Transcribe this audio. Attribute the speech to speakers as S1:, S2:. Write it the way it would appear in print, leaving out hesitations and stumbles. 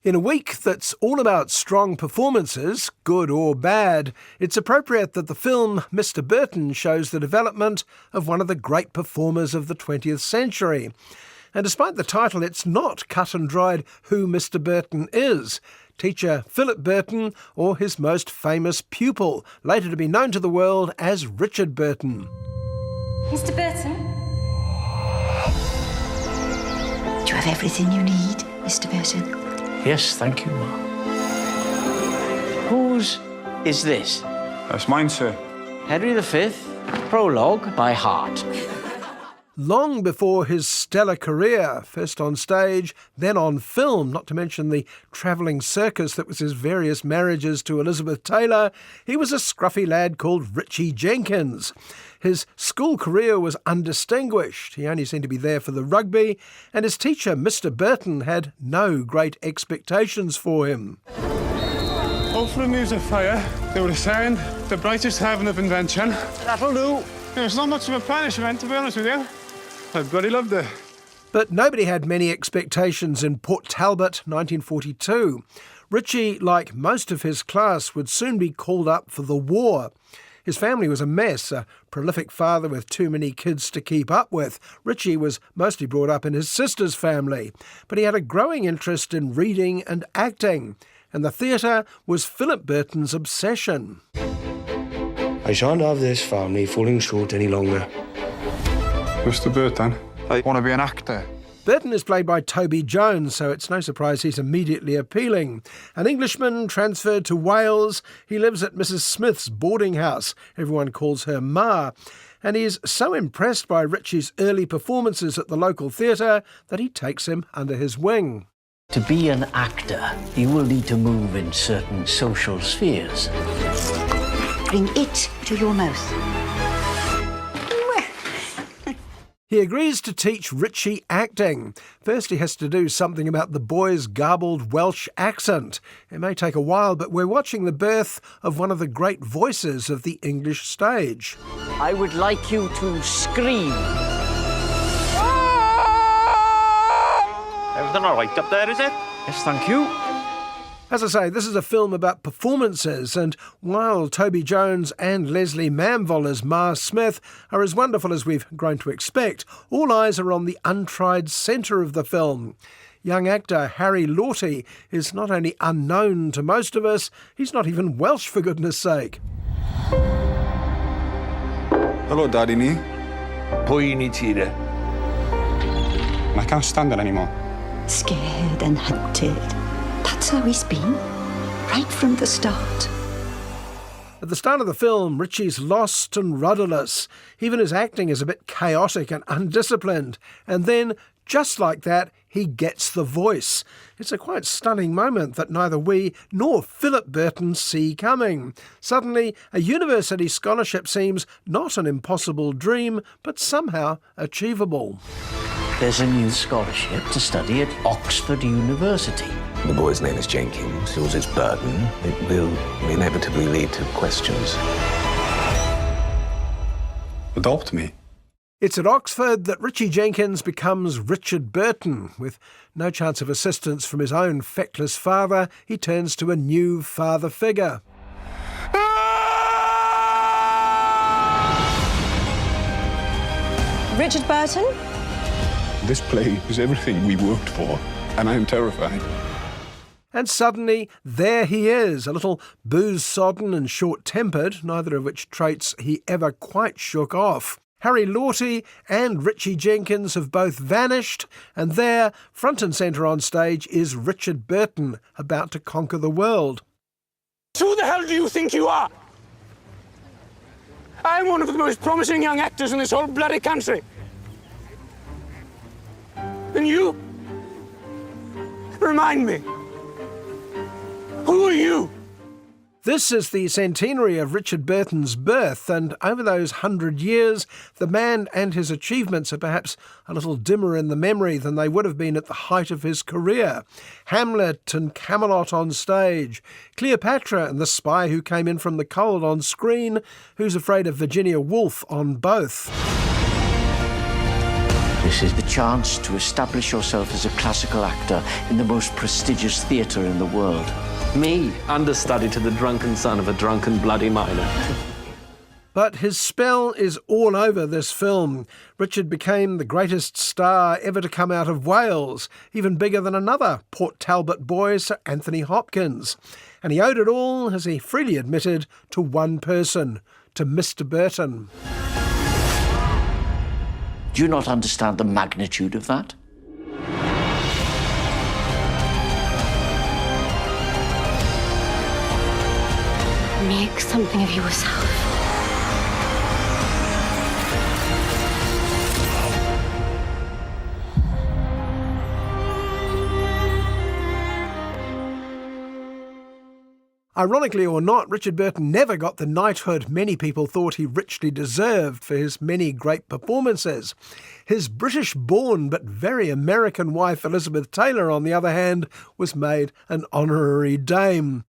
S1: In a week that's all about strong performances, good or bad, it's appropriate that the film Mr. Burton shows the development of one of the great performers of the 20th century. And despite the title, it's not cut and dried who Mr. Burton is. Teacher Philip Burton, or his most famous pupil, later to be known to the world as Richard Burton.
S2: Mr. Burton?
S3: Do you have everything you need, Mr. Burton?
S4: Yes, thank you, Ma. Whose is this?
S5: That's mine, sir.
S4: Henry V, prologue by heart.
S1: Long before his stellar career, first on stage, then on film, not to mention the travelling circus that was his various marriages to Elizabeth Taylor, he was a scruffy lad called Richie Jenkins. His school career was undistinguished. He only seemed to be there for the rugby, and his teacher, Mr. Burton, had no great expectations for him.
S5: All for a music fire. They were assigned the brightest heaven of invention.
S4: That'll do.
S5: It's not much of a punishment, to be honest with you. I bloody loved it.
S1: But nobody had many expectations in Port Talbot, 1942. Richie, like most of his class, would soon be called up for the war. His family was a mess, a prolific father with too many kids to keep up with. Richie was mostly brought up in his sister's family, but he had a growing interest in reading and acting, and the theatre was Philip Burton's obsession.
S6: I shan't have this family falling short any longer.
S5: Mr. Burton, I want to be an actor.
S1: Burton is played by Toby Jones, so it's no surprise he's immediately appealing. An Englishman transferred to Wales, he lives at Mrs. Smith's boarding house. Everyone calls her Ma. And he's so impressed by Richie's early performances at the local theatre that he takes him under his wing.
S4: To be an actor, you will need to move in certain social spheres.
S3: Bring it to your mouth.
S1: He agrees to teach Richie acting. First he has to do something about the boy's garbled Welsh accent. It may take a while, but we're watching the birth of one of the great voices of the English stage.
S4: I would like you to scream.
S7: Everything all right up there, is it?
S4: Yes, thank you.
S1: As I say, this is a film about performances, and while Toby Jones and Lesley Manville as Ma Smith are as wonderful as we've grown to expect, all eyes are on the untried centre of the film. Young actor Harry Lawtey is not only unknown to most of us, he's not even Welsh, for goodness sake.
S5: Hello, Daddy ni.
S7: Pwy ni ti de?
S5: I can't stand it anymore.
S3: Scared and hunted. That's how he's been, right from the start.
S1: At the start of the film, Richie's lost and rudderless. Even his acting is a bit chaotic and undisciplined. And then, just like that, he gets the voice. It's a quite stunning moment that neither we nor Philip Burton see coming. Suddenly, a university scholarship seems not an impossible dream, but somehow achievable.
S4: There's a new scholarship to study at Oxford University.
S8: The boy's name is Jenkins, yours is Burton. It will inevitably lead to questions.
S5: Adopt me.
S1: It's at Oxford that Richie Jenkins becomes Richard Burton. With no chance of assistance from his own feckless father, he turns to a new father figure.
S2: Richard Burton?
S5: This play is everything we worked for, and I am terrified.
S1: And suddenly, there he is, a little booze-sodden and short-tempered, neither of which traits he ever quite shook off. Harry Lawtey and Richie Jenkins have both vanished, and there, front and centre on stage, is Richard Burton, about to conquer the world.
S9: Who the hell do you think you are? I'm one of the most promising young actors in this whole bloody country. And you? Remind me. Who are you?
S1: This is the centenary of Richard Burton's birth, and over those 100 years, the man and his achievements are perhaps a little dimmer in the memory than they would have been at the height of his career. Hamlet and Camelot on stage, Cleopatra and the spy who came in from the cold on screen, Who's Afraid of Virginia Woolf on both.
S4: This is the chance to establish yourself as a classical actor in the most prestigious theatre in the world.
S10: Me, understudy to the drunken son of a drunken bloody miner.
S1: But his spell is all over this film. Richard became the greatest star ever to come out of Wales, even bigger than another Port Talbot boy, Sir Anthony Hopkins. And he owed it all, as he freely admitted, to one person, to Mr. Burton.
S4: Do you not understand the magnitude of that?
S2: Make something of yourself.
S1: Ironically or not, Richard Burton never got the knighthood many people thought he richly deserved for his many great performances. His British-born but very American wife Elizabeth Taylor, on the other hand, was made an honorary dame.